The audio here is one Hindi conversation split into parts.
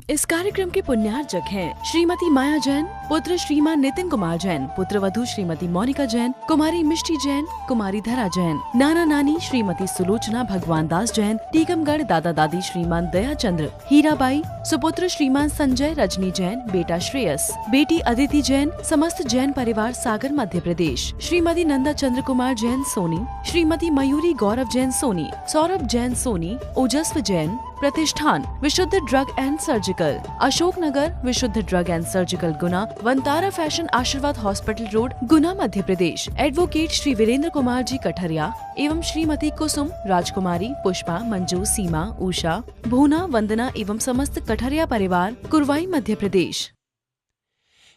इस कार्यक्रम के पुण्यार्चक हैं श्रीमती माया जैन, पुत्र श्रीमान नितिन कुमार जैन, पुत्र वधू श्रीमती मोनिका जैन, कुमारी मिष्टी जैन, कुमारी धरा जैन, नाना नानी श्रीमती सुलोचना भगवान दास जैन, टीकमगढ़ दादा दादी श्रीमान दया चंद्र हीराबाई, सुपुत्र श्रीमान संजय रजनी जैन, बेटा श्रेयस, बेटी अदिति जैन, समस्त जैन परिवार सागर मध्य प्रदेश, श्रीमती नंदा चंद्र कुमार जैन सोनी, श्रीमती मयूरी गौरव जैन सोनी, सौरभ जैन सोनी, ओजस्व जैन, प्रतिष्ठान विशुद्ध ड्रग एंड सर्जिकल, अशोकनगर विशुद्ध drug and surgical Guna, Vantara fashion आशीर्वाद हॉस्पिटल रोड गुना मध्य प्रदेश, एडवोकेट श्री वीरेंद्र कुमार जी कठरिया एवं श्रीमती कुसुम राजकुमारी, पुष्पा, मंजू, सीमा, उषा, भूना, वंदना एवं समस्त कठरिया परिवार कुरवाई मध्य प्रदेश।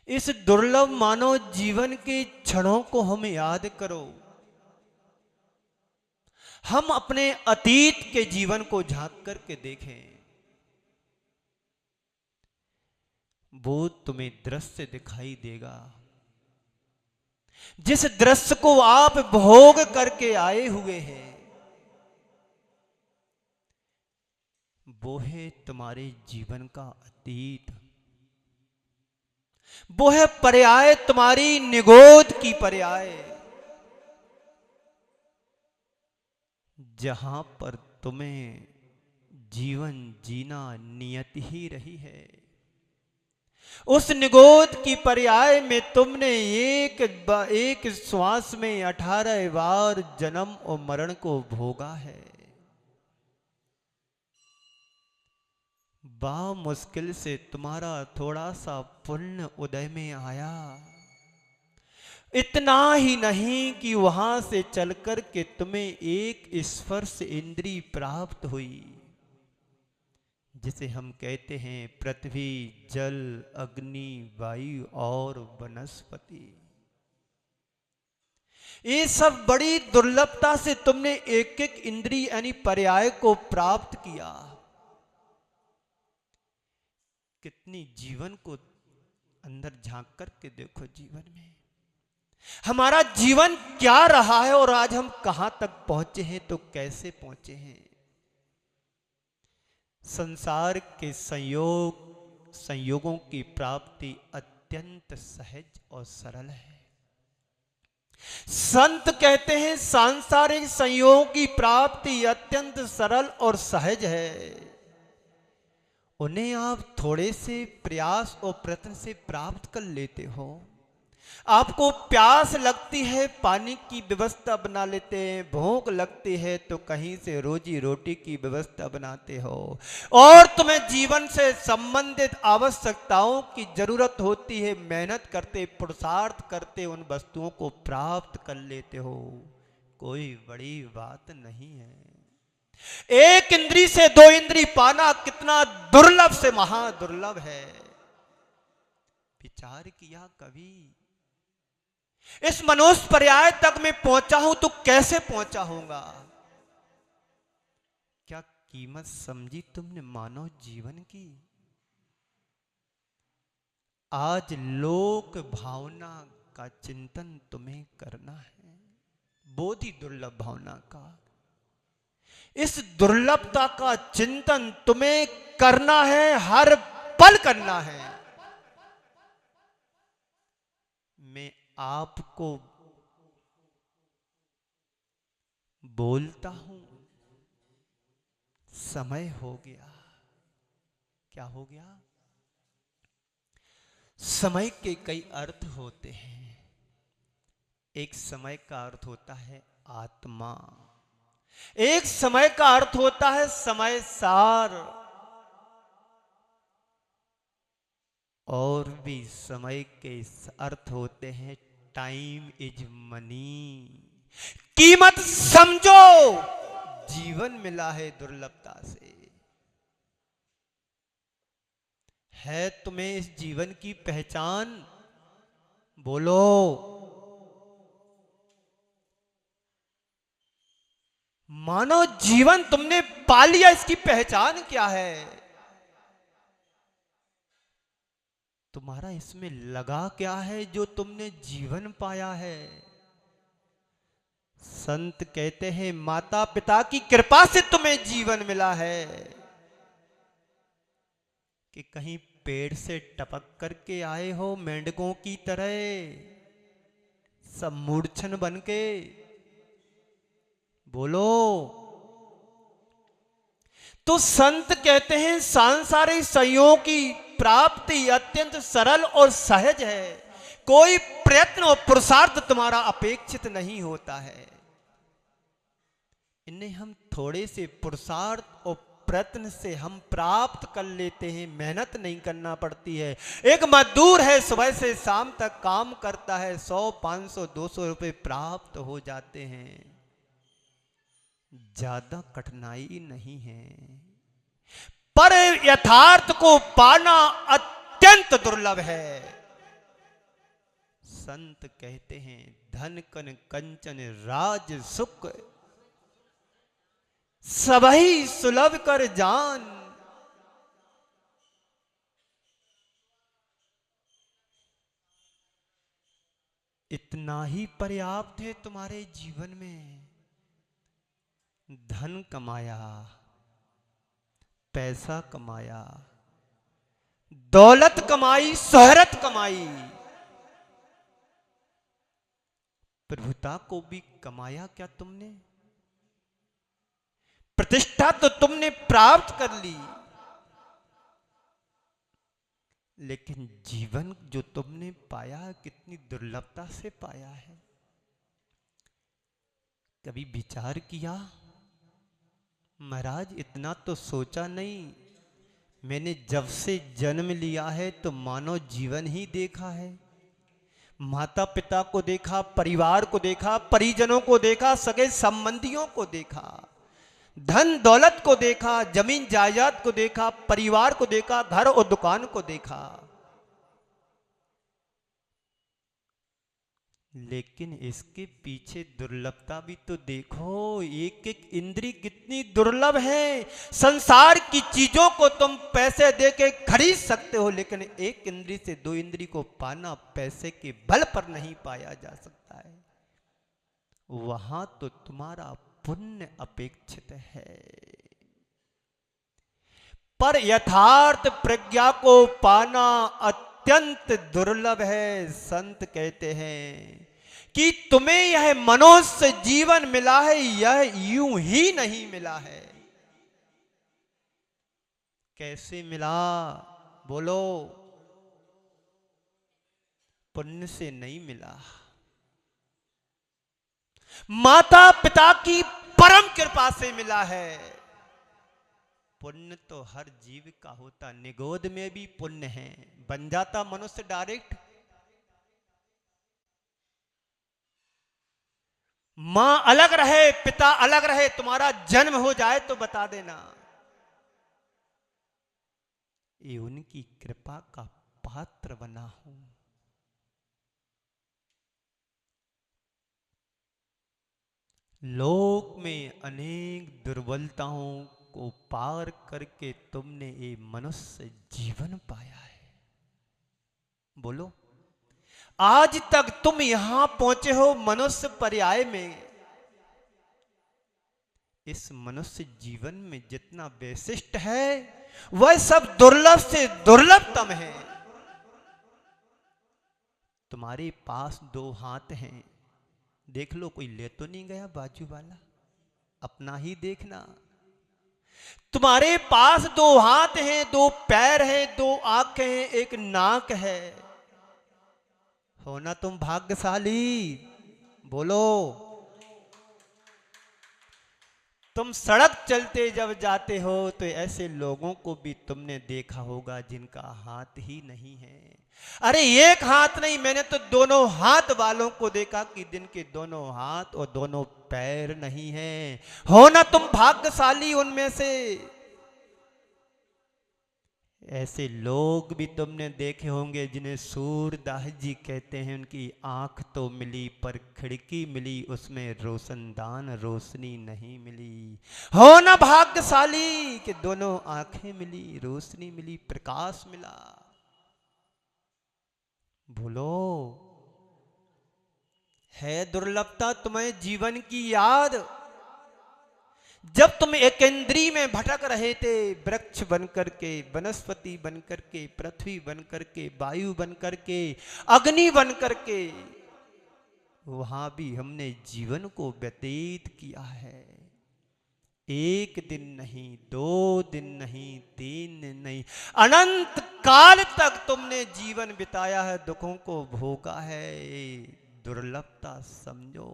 इस दुर्लभ मानव जीवन के क्षणों को हम याद करो। हम अपने अतीत के जीवन को झांक करके देखें, वो तुम्हें दृश्य दिखाई देगा जिस दृश्य को आप भोग करके आए हुए हैं। वो है तुम्हारे जीवन का अतीत, वो है पर्याय, तुम्हारी निगोद की पर्याय, जहां पर तुम्हें जीवन जीना नियत ही रही है। उस निगोद की पर्याय में तुमने एक श्वास में 18 बार जन्म और मरण को भोगा है। बा मुश्किल से तुम्हारा थोड़ा सा पुण्य उदय में आया। इतना ही नहीं कि वहां से चलकर के तुम्हें एक स्पर्श इंद्री प्राप्त हुई, जिसे हम कहते हैं पृथ्वी, जल, अग्नि, वायु और वनस्पति। ये सब बड़ी दुर्लभता से तुमने एक एक इंद्री यानी पर्याय को प्राप्त किया। कितनी जीवन को अंदर झांक करके देखो, जीवन में हमारा जीवन क्या रहा है और आज हम कहां तक पहुंचे हैं, तो कैसे पहुंचे हैं। संसार के संयोगों की प्राप्ति अत्यंत सहज और सरल है। संत कहते हैं सांसारिक संयोगों की प्राप्ति अत्यंत सरल और सहज है। उन्हें आप थोड़े से प्रयास और प्रयत्न से प्राप्त कर लेते हो। आपको प्यास लगती है, पानी की व्यवस्था बना लेते हैं, भूख लगती है तो कहीं से रोजी रोटी की व्यवस्था बनाते हो, और तुम्हें जीवन से संबंधित आवश्यकताओं की जरूरत होती है, मेहनत करते, पुरुषार्थ करते, उन वस्तुओं को प्राप्त कर लेते हो। कोई बड़ी बात नहीं है। एक इंद्री से दो इंद्री पाना कितना दुर्लभ से महादुर्लभ है। विचार किया कभी, इस मनुष्य पर्याय तक मैं पहुंचा हूं तो कैसे पहुंचा होगा। क्या कीमत समझी तुमने मानव जीवन की। आज लोक भावना का चिंतन तुम्हें करना है, बहुत ही दुर्लभ भावना का। इस दुर्लभता का चिंतन तुम्हें करना है, हर पल करना है। मैं आपको बोलता हूं, समय हो गया। क्या हो गया। समय के कई अर्थ होते हैं। एक समय का अर्थ होता है आत्मा, एक समय का अर्थ होता है समय सार, और भी समय के अर्थ होते हैं टाइम इज मनी। कीमत समझो, जीवन मिला है दुर्लभता से। है तुम्हें इस जीवन की पहचान, बोलो। मानो जीवन तुमने पा लिया, इसकी पहचान क्या है। तुम्हारा इसमें लगा क्या है जो तुमने जीवन पाया है। संत कहते हैं माता पिता की कृपा से तुम्हें जीवन मिला है। कि कहीं पेड़ से टपक करके आए हो मेंढकों की तरह, सब मूर्छन बन के? बोलो। तो संत कहते हैं सांसारिक संयोग की प्राप्ति अत्यंत सरल और सहज है, कोई प्रयत्न और पुरुषार्थ तुम्हारा अपेक्षित नहीं होता है। इन्हें हम थोड़े से पुरुषार्थ और प्रयत्न से हम प्राप्त कर लेते हैं, मेहनत नहीं करना पड़ती है। एक मजदूर है, सुबह से शाम तक काम करता है, 100, 500, 200 रुपए प्राप्त हो जाते हैं, ज्यादा कठिनाई नहीं है। पर यथार्थ को पाना अत्यंत दुर्लभ है। संत कहते हैं धन कन कंचन राज सुख, सबही सुलभ कर जान। इतना ही पर्याप्त है तुम्हारे जीवन में। धन कमाया, पैसा कमाया, दौलत कमाई, शोहरत कमाई, प्रभुता को भी कमाया क्या तुमने? प्रतिष्ठा तो तुमने प्राप्त कर ली, लेकिन जीवन जो तुमने पाया कितनी दुर्लभता से पाया है। कभी विचार किया? महाराज इतना तो सोचा नहीं, मैंने जब से जन्म लिया है तो मानव जीवन ही देखा है। माता पिता को देखा, परिवार को देखा, परिजनों को देखा, सगे संबंधियों को देखा, धन दौलत को देखा, जमीन जायदाद को देखा, परिवार को देखा, घर और दुकान को देखा, लेकिन इसके पीछे दुर्लभता भी तो देखो। एक एक इंद्री कितनी दुर्लभ है। संसार की चीजों को तुम पैसे देके खरीद सकते हो, लेकिन एक इंद्री से दो इंद्री को पाना पैसे के बल पर नहीं पाया जा सकता है। वहां तो तुम्हारा पुण्य अपेक्षित है। पर यथार्थ प्रज्ञा को पाना अत्यंत दुर्लभ है। संत कहते हैं कि तुम्हें यह मनुष्य जीवन मिला है, यह यूं ही नहीं मिला है। कैसे मिला? बोलो। पुण्य से नहीं मिला, माता पिता की परम कृपा से मिला है। पुण्य तो हर जीव का होता, निगोद में भी पुण्य है। बन जाता मनुष्य डायरेक्ट? मां अलग रहे, पिता अलग रहे, तुम्हारा जन्म हो जाए तो बता देना। ये उनकी कृपा का पात्र बना हूं। लोक में अनेक दुर्बलताओं को पार करके तुमने ये मनुष्य जीवन पाया है। बोलो, आज तक तुम यहां पहुंचे हो मनुष्य पर्याय में। इस मनुष्य जीवन में जितना वैशिष्ट है वह सब दुर्लभ से दुर्लभतम है। तुम्हारे पास 2 हाथ हैं, देख लो कोई ले तो नहीं गया बाजू वाला, अपना ही देखना। तुम्हारे पास 2 हाथ हैं, 2 पैर हैं, 2 आंखें हैं, 1 नाक है। हो ना तुम भाग्यशाली? बोलो। तुम सड़क चलते जब जाते हो तो ऐसे लोगों को भी तुमने देखा होगा जिनका हाथ ही नहीं है। अरे एक हाथ नहीं, मैंने तो दोनों हाथ वालों को देखा कि जिनके दोनों हाथ और दोनों पैर नहीं हैं। हो ना तुम भाग्यशाली उनमें से? ऐसे लोग भी तुमने देखे होंगे जिन्हें सूरदास जी कहते हैं उनकी आंख तो मिली पर खिड़की मिली, उसमें रोशनदान रोशनी नहीं मिली। हो ना भाग्यशाली कि दोनों आंखें मिली, रोशनी मिली, प्रकाश मिला। बोलो, है दुर्लभता तुम्हें जीवन की याद? जब तुम एकेंद्री में भटक रहे थे, वृक्ष बन करके, वनस्पति बन करके, पृथ्वी बन करके, वायु बन करके, अग्नि बन करके, वहां भी हमने जीवन को व्यतीत किया है। एक दिन नहीं, 2 दिन नहीं, 3 दिन नहीं, अनंत काल तक तुमने जीवन बिताया है, दुखों को भोगा है। दुर्लभता समझो।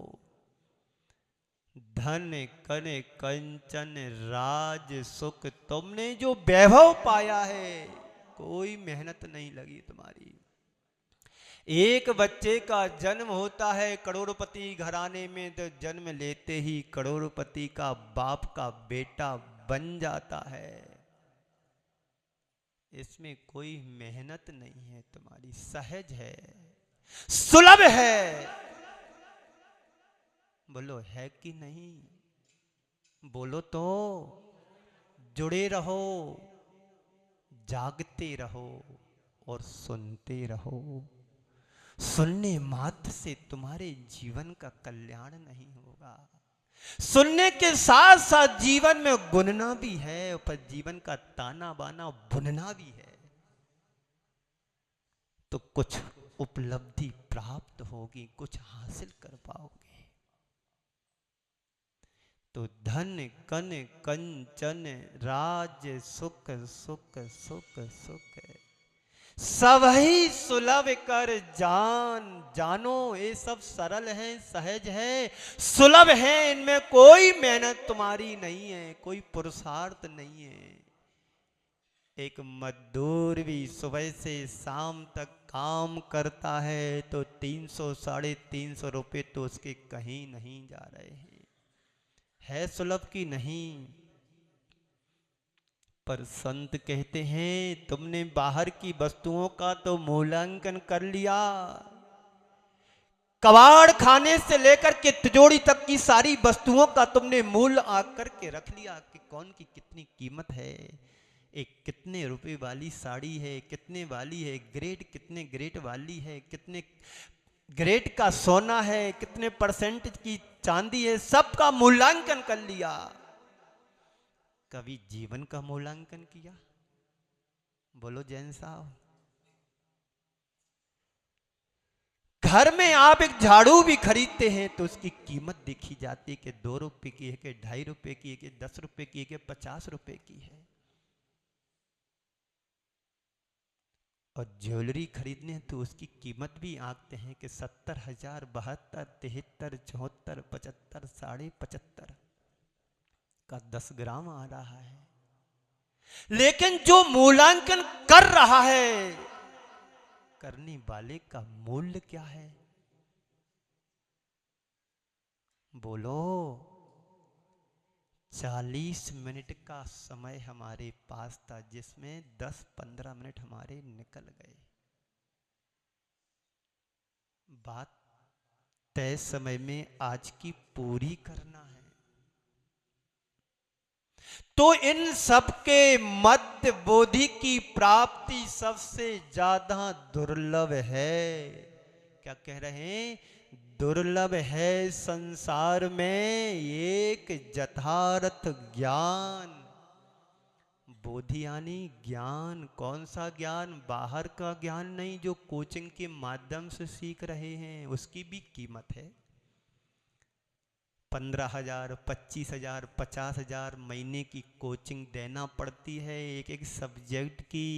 धन कन कंचन राज सुख, तुमने जो वैभव पाया है, कोई मेहनत नहीं लगी तुम्हारी। एक बच्चे का जन्म होता है करोड़पति घराने में, तो जन्म लेते ही करोड़पति का बाप का बेटा बन जाता है। इसमें कोई मेहनत नहीं है तुम्हारी, सहज है, सुलभ है। बोलो है कि नहीं? बोलो तो। जुड़े रहो, जागते रहो और सुनते रहो। सुनने मात्र से तुम्हारे जीवन का कल्याण नहीं होगा। सुनने के साथ साथ जीवन में गुनना भी है, पर जीवन का ताना बाना बुनना भी है, तो कुछ उपलब्धि प्राप्त होगी, कुछ हासिल कर पाओगे। तो धन कन कंचन राज सुख सुख सुख सुख, सब ही सुलभ कर जानो। ये सब सरल है, सहज है, सुलभ है। इनमें कोई मेहनत तुम्हारी नहीं है, कोई पुरुषार्थ नहीं है। एक मजदूर भी सुबह से शाम तक काम करता है तो 300 350 रुपये तो उसके कहीं नहीं जा रहे हैं। है सुलभ की नहीं? पर संत कहते हैं तुमने बाहर की वस्तुओं का तो मूल्यांकन कर लिया, कबाड़ खाने से लेकर के तिजोरी तक की सारी वस्तुओं का तुमने मूल्य आंक करके रख लिया कि कौन की कितनी कीमत है। एक कितने रुपए वाली साड़ी है, कितने वाली है, ग्रेड कितने ग्रेड वाली है, कितने ग्रेड का सोना है, कितने परसेंट की चांदी है, सबका मूल्यांकन कर लिया। कभी जीवन का मूल्यांकन किया? बोलो जैन साहब। घर में आप एक झाड़ू भी खरीदते हैं तो उसकी कीमत देखी जाती है कि 2 रुपए की है, कि 2.5 रुपए की है, कि 10 रुपए की है, कि 50 रुपए की है। और ज्वेलरी खरीदने हैं तो उसकी कीमत भी आंकते हैं कि 70,000, 72, 73, 74, 75, 75.5 का 10 ग्राम आ रहा है। लेकिन जो मूल्यांकन कर रहा है, करने वाले का मूल्य क्या है? बोलो। 40 मिनट का समय हमारे पास था, जिसमें 10-15 मिनट हमारे निकल गए। बात तय समय में आज की पूरी करना है। तो इन सबके मध्य बोधि की प्राप्ति सबसे ज्यादा दुर्लभ है। क्या कह रहे हैं? दुर्लभ है संसार में एक यथार्थ ज्ञान। बोधि यानी ज्ञान। कौन सा ज्ञान? बाहर का ज्ञान नहीं, जो कोचिंग के माध्यम से सीख रहे हैं, उसकी भी कीमत है। 15,000, 25,000, 50,000 महीने की कोचिंग देना पड़ती है एक एक सब्जेक्ट की।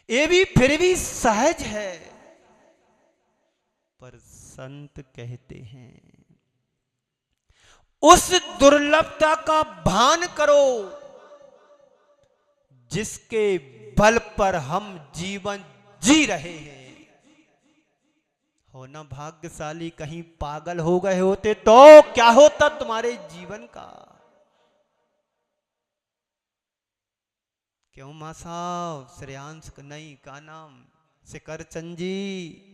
ये भी फिर भी सहज है। पर संत कहते हैं उस दुर्लभता का भान करो जिसके बल पर हम जीवन जी रहे हैं। हो ना भाग्यशाली, कहीं पागल हो गए होते तो क्या होता तुम्हारे जीवन का? क्यों मां साहब? श्रेयांश नहीं का नाम शिकरचंद जी।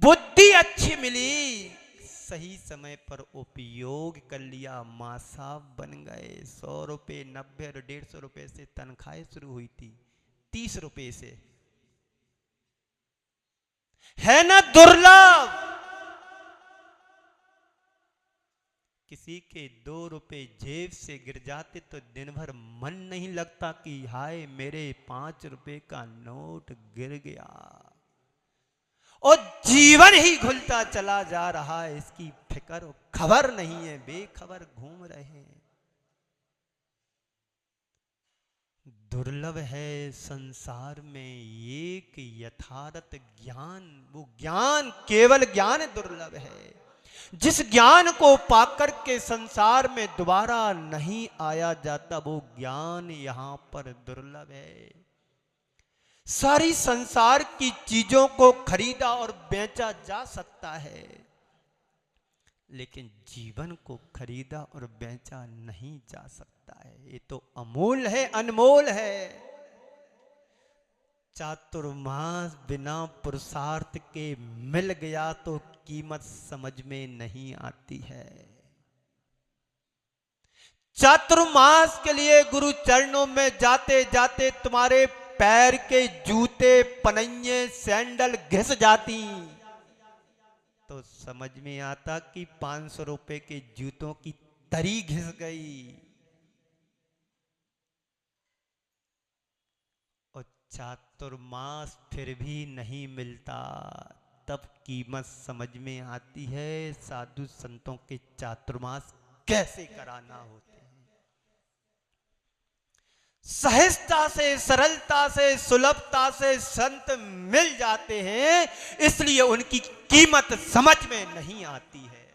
बुद्धि अच्छी मिली, सही समय पर उपयोग कर लिया, मां साहब बन गए। 100 रुपये, 90 और 150 रुपये से तनख्वाहें शुरू हुई थी, 30 रुपये से। है ना दुर्लभ? किसी के 2 रुपए जेब से गिर जाते तो दिन भर मन नहीं लगता कि हाय मेरे 5 रुपए का नोट गिर गया। और जीवन ही घुलता चला जा रहा है, इसकी फिक्र और खबर नहीं है, बेखबर घूम रहे हैं। दुर्लभ है संसार में एक यथार्थ ज्ञान, वो ज्ञान केवल ज्ञान दुर्लभ है। जिस ज्ञान को पाकर के संसार में दोबारा नहीं आया जाता, वो ज्ञान यहां पर दुर्लभ है। सारी संसार की चीजों को खरीदा और बेचा जा सकता है, लेकिन जीवन को खरीदा और बेचा नहीं जा सकता है। ये तो अमूल्य है, अनमोल है। चातुर्मास बिना पुरुषार्थ के मिल गया तो कीमत समझ में नहीं आती है। चातुर्मास के लिए गुरु चरणों में जाते जाते तुम्हारे पैर के जूते, पनैये, सैंडल घिस जाती तो समझ में आता कि 500 रुपए के जूतों की तरी घिस गई। और चातुर्मास फिर भी नहीं मिलता, तब कीमत समझ में आती है साधु संतों के चातुर्मास कैसे कराना होते हैं। सहजता से, सरलता से, सुलभता से संत मिल जाते हैं, इसलिए उनकी कीमत समझ में नहीं आती है।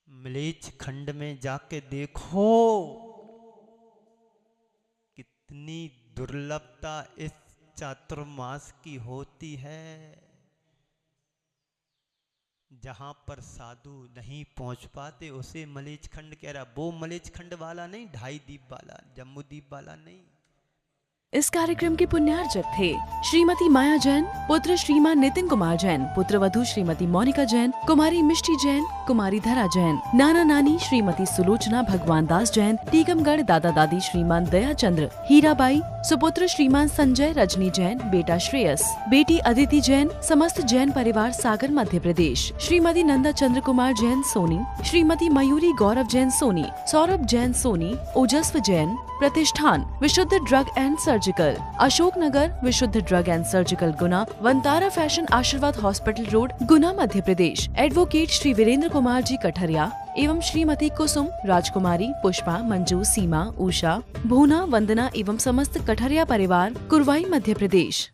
मलेच्छ खंड में जाके देखो कितनी दुर्लभता इस चातुर्मास की होती है। जहां पर साधु नहीं पहुंच पाते उसे मलेच्छ खंड कह रहा। वो मलेच्छ खंड वाला नहीं, 2.5 द्वीप वाला, जम्मू द्वीप वाला नहीं। इस कार्यक्रम के पुण्यार्चक थे श्रीमती माया जैन, पुत्र श्रीमान नितिन कुमार जैन, पुत्र वधू श्रीमती मोनिका जैन, कुमारी मिष्टी जैन, कुमारी धरा जैन, नाना नानी श्रीमती सुलोचना भगवान दास जैन, टीकमगढ़ दादा दादी श्रीमान दया चंद्र, हीराबाई, सुपुत्र श्रीमान संजय रजनी जैन, बेटा श्रेयस, बेटी अदिति जैन, समस्त जैन परिवार सागर मध्य प्रदेश, श्रीमती नंदा चंद्र कुमार जैन सोनी, श्रीमती मयूरी गौरव जैन सोनी, सौरभ जैन सोनी, ओजस्व जैन, प्रतिष्ठान विशुद्ध drug and surgical, Ashok Nagar विशुद्ध drug and surgical Guna, Vantara fashion आशीर्वाद हॉस्पिटल रोड गुना मध्य प्रदेश, एडवोकेट श्री वीरेंद्र कुमार जी कठरिया एवं श्रीमती कुसुम, राजकुमारी, पुष्पा, मंजू, सीमा, उषा, भूना, वंदना एवं समस्त कठरिया परिवार कुरवाई मध्य प्रदेश।